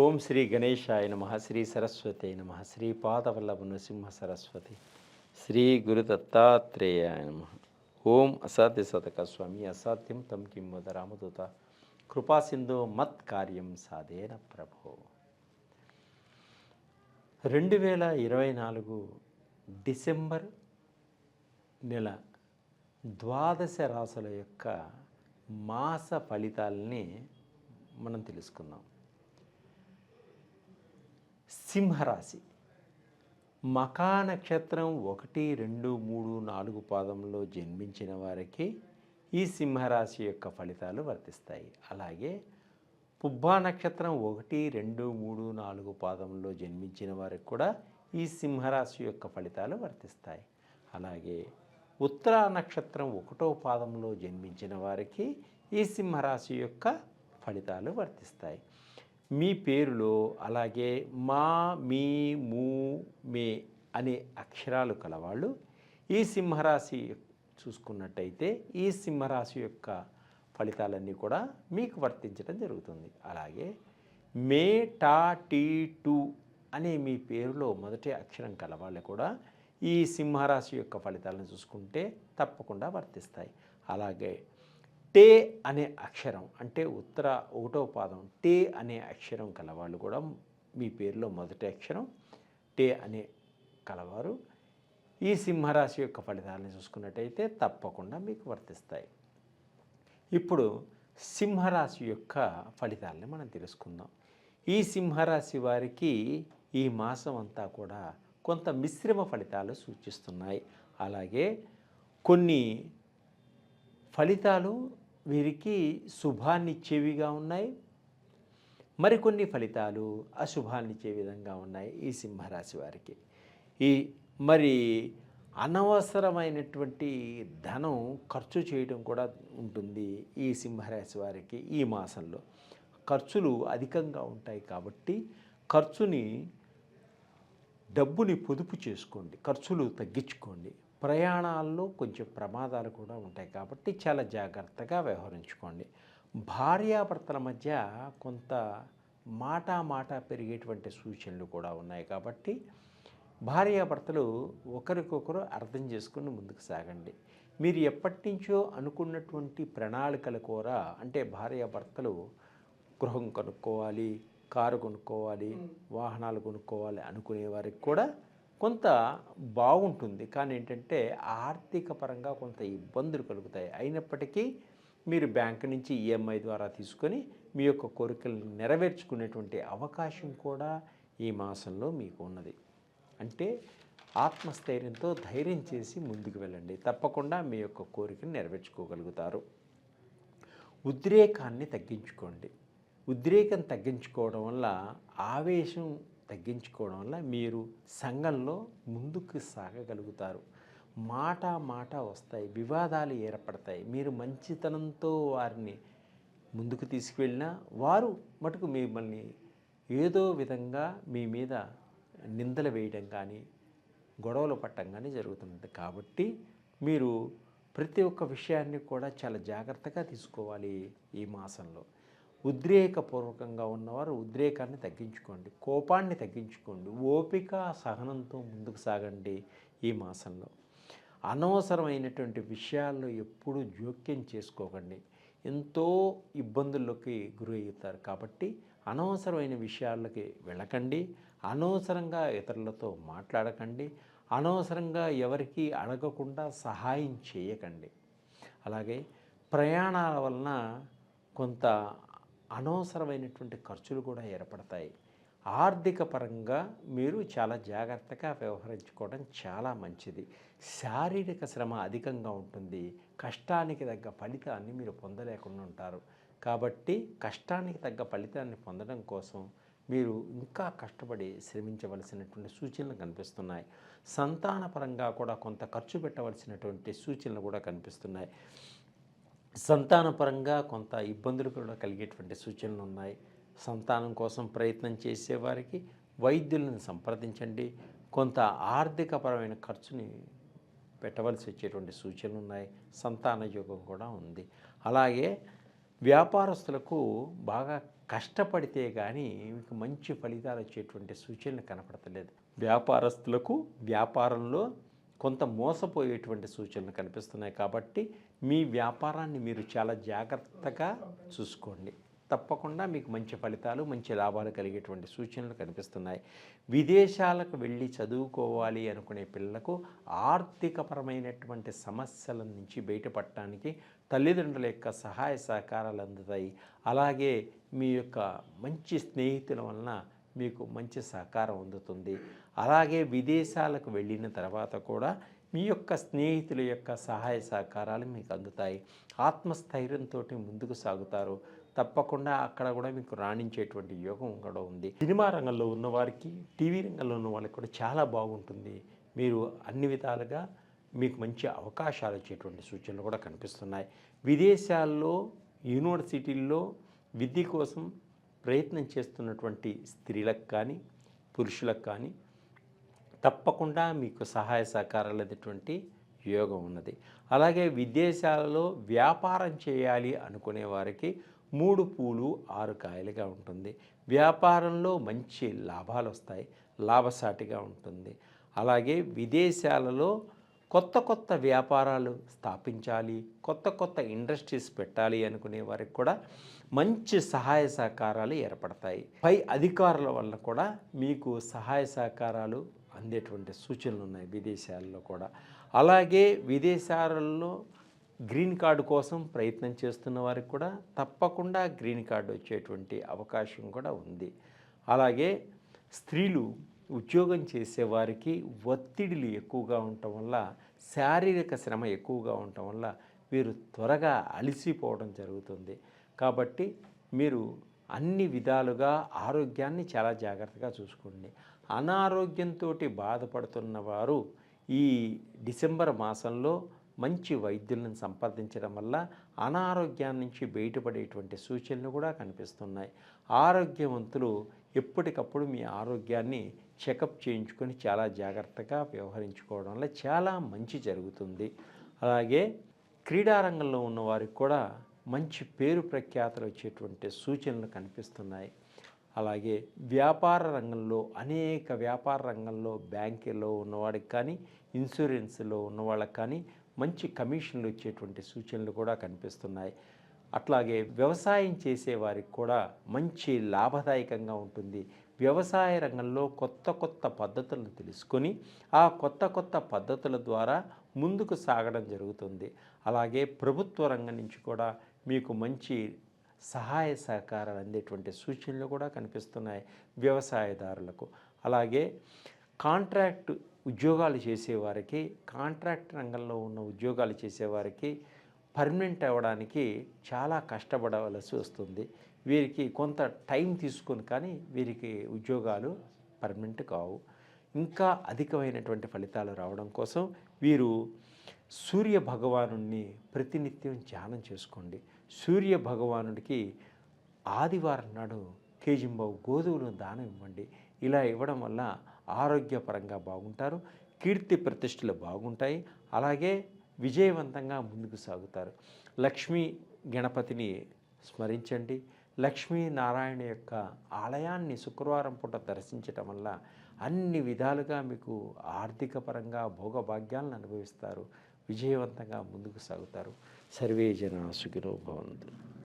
ఓం శ్రీ గణేశాయ నమః శ్రీ సరస్వతి నమః శ్రీ పాదవల్లభ నృసింహ సరస్వతి శ్రీ గురు దత్తాత్రేయాయ నమః. ఓం అసాధ్య సతక స్వామి అసాధ్యం తం కిం వద రామదూత కృపాసింధు మత్ కార్యం సాధేన ప్రభో. 2024 డిసెంబర్ నెల ద్వాదశ రాశుల యొక్క మాస ఫలితాలని మనం తెలుసుకుందాం. సింహరాశి మఖా నక్షత్రం 1, 2, 3, 4 పాదంలో జన్మించిన వారికి ఈ సింహరాశి యొక్క ఫలితాలు వర్తిస్తాయి. అలాగే పుబ్బా నక్షత్రం 1, 2, 3, 4 పాదంలో జన్మించిన వారికి కూడా ఈ సింహరాశి యొక్క ఫలితాలు వర్తిస్తాయి. అలాగే ఉత్తరా నక్షత్రం 1వ పాదంలో జన్మించిన వారికి ఈ సింహరాశి యొక్క ఫలితాలు వర్తిస్తాయి. మీ పేరులో అలాగే మా, మీ, ము, మే అనే అక్షరాలు కలవాళ్ళు ఈ సింహరాశి చూసుకున్నట్టయితే ఈ సింహరాశి యొక్క ఫలితాలన్నీ కూడా మీకు వర్తించడం జరుగుతుంది. అలాగే మే, టా, టీ, టు అనే మీ పేరులో మొదటి అక్షరం కలవాళ్ళు కూడా ఈ సింహరాశి యొక్క ఫలితాలను చూసుకుంటే తప్పకుండా వర్తిస్తాయి. అలాగే టే అనే అక్షరం అంటే ఉత్తర 1వ పాదం టే అనే అక్షరం కలవాళ్ళు కూడా మీ పేరులో మొదటి అక్షరం టే అనే కలవారు ఈ సింహరాశి యొక్క ఫలితాలను చూసుకున్నట్టయితే తప్పకుండా మీకు వర్తిస్తాయి. ఇప్పుడు సింహరాశి యొక్క ఫలితాలని మనం తెలుసుకుందాం. ఈ సింహరాశి వారికి ఈ మాసం అంతా కూడా కొంత మిశ్రమ ఫలితాలు సూచిస్తున్నాయి. అలాగే కొన్ని ఫలితాలు వీరికి శుభాన్నిచ్చేవిగా ఉన్నాయి, మరికొన్ని ఫలితాలు అశుభాన్నిచ్చే విధంగా ఉన్నాయి ఈ సింహరాశి వారికి. మరి అనవసరమైనటువంటి ధనం ఖర్చు చేయడం కూడా ఉంటుంది ఈ సింహరాశి వారికి. ఈ మాసంలో ఖర్చులు అధికంగా ఉంటాయి కాబట్టి డబ్బుని పొదుపు చేసుకోండి, ఖర్చులు తగ్గించుకోండి. ప్రయాణాల్లో కొంచెం ప్రమాదాలు కూడా ఉంటాయి కాబట్టి చాలా జాగ్రత్తగా వ్యవహరించుకోండి. భార్యాభర్తల మధ్య కొంత మాట పెరిగేటువంటి సూచనలు కూడా ఉన్నాయి కాబట్టి భార్యాభర్తలు ఒకరికొకరు అర్థం చేసుకుని ముందుకు సాగండి. మీరు ఎప్పటి నుంచో అనుకున్నటువంటి ప్రణాళికల కూర అంటే భార్యాభర్తలు గృహం కొనుక్కోవాలి, కారు కొనుక్కోవాలి, వాహనాలు కొనుక్కోవాలి అనుకునే వారికి కూడా కొంత బాగుంటుంది. కానీ ఏంటంటే ఆర్థిక పరంగా కొంత ఇబ్బందులు కలుగుతాయి. అయినప్పటికీ మీరు బ్యాంకు నుంచి ఈఎంఐ ద్వారా తీసుకొని మీ యొక్క కోరికలను నెరవేర్చుకునేటువంటి అవకాశం కూడా ఈ మాసంలో మీకు ఉన్నది. అంటే ఆత్మస్థైర్యంతో ధైర్యం చేసి ముందుకు వెళ్ళండి, తప్పకుండా మీ యొక్క కోరికను నెరవేర్చుకోగలుగుతారు. ఉద్రేకాన్ని తగ్గించుకోండి. ఉద్రేకం తగ్గించుకోవడం వల్ల, ఆవేశం తగ్గించుకోవడం వల్ల మీరు సంఘంలో ముందుకు సాగగలుగుతారు. మాట వస్తాయి, వివాదాలు ఏర్పడతాయి. మీరు మంచితనంతో వారిని ముందుకు తీసుకువెళ్ళినా వారు మటుకు మిమ్మల్ని ఏదో విధంగా మీ మీద నిందలు వేయడం కానీ గొడవలు పట్టడం కానీ జరుగుతుంది. కాబట్టి మీరు ప్రతి ఒక్క విషయాన్ని కూడా చాలా జాగ్రత్తగా తీసుకోవాలి. ఈ మాసంలో ఉద్రేకపూర్వకంగా ఉన్నవారు ఉద్రేకాన్ని తగ్గించుకోండి, కోపాన్ని తగ్గించుకోండి, ఓపిక సహనంతో ముందుకు సాగండి. ఈ మాసంలో అనవసరమైనటువంటి విషయాల్లో ఎప్పుడూ జోక్యం చేసుకోకండి, ఎంతో ఇబ్బందుల్లోకి గురి అవుతారు. కాబట్టి అనవసరమైన విషయాలకి వెళ్ళకండి, అనవసరంగా ఇతరులతో మాట్లాడకండి, అనవసరంగా ఎవరికి అడగకుండా సహాయం చేయకండి. అలాగే ప్రయాణాల వలన కొంత అనవసరమైనటువంటి ఖర్చులు కూడా ఏర్పడతాయి. ఆర్థిక పరంగా మీరు చాలా జాగ్రత్తగా వ్యవహరించుకోవడం చాలా మంచిది. శారీరక శ్రమ అధికంగా ఉంటుంది, కష్టానికి తగ్గ ఫలితాన్ని మీరు పొందలేకుండా ఉంటారు. కాబట్టి కష్టానికి తగ్గ ఫలితాన్ని పొందడం కోసం మీరు ఇంకా కష్టపడి శ్రమించవలసినటువంటి సూచనలు కనిపిస్తున్నాయి. సంతానపరంగా కూడా కొంత ఖర్చు పెట్టవలసినటువంటి సూచనలు కూడా కనిపిస్తున్నాయి. సంతానపరంగా కొంత ఇబ్బందులు కూడా కలిగేటువంటి సూచనలు ఉన్నాయి. సంతానం కోసం ప్రయత్నం చేసేవారికి వైద్యులను సంప్రదించండి. కొంత ఆర్థికపరమైన ఖర్చుని పెట్టవలసి వచ్చేటువంటి సూచనలు ఉన్నాయి. సంతాన యోగం కూడా ఉంది. అలాగే వ్యాపారస్తులకు బాగా కష్టపడితే కానీ మీకు మంచి ఫలితాలు వచ్చేటువంటి సూచనలు కనపడతలేదు. వ్యాపారస్తులకు వ్యాపారంలో కొంత మోసపోయేటువంటి సూచనలు కనిపిస్తున్నాయి. కాబట్టి మీ వ్యాపారాన్ని మీరు చాలా జాగ్రత్తగా చూసుకోండి. తప్పకుండా మీకు మంచి ఫలితాలు, మంచి లాభాలు కలిగేటువంటి సూచనలు కనిపిస్తున్నాయి. విదేశాలకు వెళ్ళి చదువుకోవాలి అనుకునే పిల్లలకు ఆర్థికపరమైనటువంటి సమస్యల నుంచి బయటపడటానికి తల్లిదండ్రుల యొక్క సహాయ సహకారాలు అందుతాయి. అలాగే మీ యొక్క మంచి స్నేహితుల వలన మీకు మంచి సహకారం అందుతుంది. అలాగే విదేశాలకు వెళ్ళిన తర్వాత కూడా మీ యొక్క స్నేహితుల యొక్క సహాయ సహకారాలు మీకు అందుతాయి. ఆత్మస్థైర్యంతో ముందుకు సాగుతారు. తప్పకుండా అక్కడ కూడా మీకు రాణించేటువంటి యోగం కూడా ఉంది. సినిమా రంగంలో ఉన్నవారికి, టీవీ రంగంలో ఉన్న వాళ్ళకి కూడా చాలా బాగుంటుంది. మీరు అన్ని విధాలుగా మీకు మంచి అవకాశాలు వచ్చేటువంటి సూచనలు కూడా కనిపిస్తున్నాయి. విదేశాల్లో, యూనివర్సిటీల్లో విద్య కోసం ప్రయత్నం చేస్తున్నటువంటి స్త్రీలకు కానీ, పురుషులకు కానీ తప్పకుండా మీకు సహాయ సహకారాలు అనేటువంటి యోగం ఉన్నది. అలాగే విదేశాలలో వ్యాపారం చేయాలి అనుకునే వారికి 3 పూలు 6 కాయలుగా ఉంటుంది. వ్యాపారంలో మంచి లాభాలు వస్తాయి, లాభసాటిగా ఉంటుంది. అలాగే విదేశాలలో కొత్త కొత్త వ్యాపారాలు స్థాపించాలి, కొత్త కొత్త ఇండస్ట్రీస్ పెట్టాలి అనుకునే వారికి కూడా మంచి సహాయ సహకారాలు ఏర్పడతాయి. పై అధికారుల వల్ల కూడా మీకు సహాయ సహకారాలు అందేటువంటి సూచనలు ఉన్నాయి విదేశాల్లో కూడా. అలాగే విదేశాలలో గ్రీన్ కార్డు కోసం ప్రయత్నం చేస్తున్న వారికి కూడా తప్పకుండా గ్రీన్ కార్డు వచ్చేటువంటి అవకాశం కూడా ఉంది. అలాగే స్త్రీలు ఉద్యోగం చేసేవారికి ఒత్తిడిలు ఎక్కువగా ఉండటం వల్ల, శారీరక శ్రమ ఎక్కువగా ఉండటం వల్ల వీరు త్వరగా అలసిపోవడం జరుగుతుంది. కాబట్టి మీరు అన్ని విధాలుగా ఆరోగ్యాన్ని చాలా జాగ్రత్తగా చూసుకోండి. అనారోగ్యంతో బాధపడుతున్న వారు ఈ డిసెంబర్ మాసంలో మంచి వైద్యులను సంప్రదించడం వల్ల అనారోగ్యం నుంచి బయటపడేటువంటి సూచనలు కూడా కనిపిస్తున్నాయి. ఆరోగ్యవంతులు ఎప్పటికప్పుడు మీ ఆరోగ్యాన్ని చెకప్ చేయించుకొని చాలా జాగ్రత్తగా వ్యవహరించుకోవడం వల్ల చాలా మంచి జరుగుతుంది. అలాగే క్రీడారంగంలో ఉన్నవారికి కూడా మంచి పేరు ప్రఖ్యాతలు వచ్చేటువంటి సూచనలు కనిపిస్తున్నాయి. అలాగే వ్యాపార రంగంలో, అనేక వ్యాపార రంగంలో బ్యాంకులో ఉన్నవాడికి కానీ, ఇన్సూరెన్స్లో ఉన్నవాళ్ళకి కానీ మంచి కమిషన్లు వచ్చేటువంటి సూచనలు కూడా కనిపిస్తున్నాయి. అట్లాగే వ్యవసాయం చేసేవారికి కూడా మంచి లాభదాయకంగా ఉంటుంది. వ్యవసాయ రంగంలో కొత్త కొత్త పద్ధతులను తెలుసుకొని ఆ కొత్త కొత్త పద్ధతుల ద్వారా ముందుకు సాగడం జరుగుతుంది. అలాగే ప్రభుత్వ రంగం నుంచి కూడా మీకు మంచి సహాయ సహకారాలు అందేటువంటి సూచనలు కూడా కనిపిస్తున్నాయి వ్యవసాయదారులకు. అలాగే కాంట్రాక్ట్ ఉద్యోగాలు చేసేవారికి, కాంట్రాక్ట్ రంగంలో ఉన్న ఉద్యోగాలు చేసేవారికి పర్మనెంట్ అవ్వడానికి చాలా కష్టపడవలసి వస్తుంది. వీరికి కొంత టైం తీసుకొని కానీ వీరికి ఉద్యోగాలు పర్మనెంట్ కావు. ఇంకా అధికమైనటువంటి ఫలితాలు రావడం కోసం వీరు సూర్య భగవానుడిని ప్రతినిత్యం ధ్యానం చేసుకోండి. సూర్య భగవానుడికి ఆదివారం నాడు కేజింబావు గోధుమలను దానం ఇవ్వండి. ఇలా ఇవ్వడం వల్ల ఆరోగ్యపరంగా బాగుంటారు, కీర్తి ప్రతిష్టలు బాగుంటాయి. అలాగే విజయవంతంగా ముందుకు సాగుతారు. లక్ష్మీ గణపతిని స్మరించండి. లక్ష్మీనారాయణ యొక్క ఆలయాన్ని శుక్రవారం పూట దర్శించటం వల్ల అన్ని విధాలుగా మీకు ఆర్థిక పరంగా భోగభాగ్యాలను అనుభవిస్తారు, విజయవంతంగా ముందుకు సాగుతారు. సర్వే జనా సుఖినో భవంతు.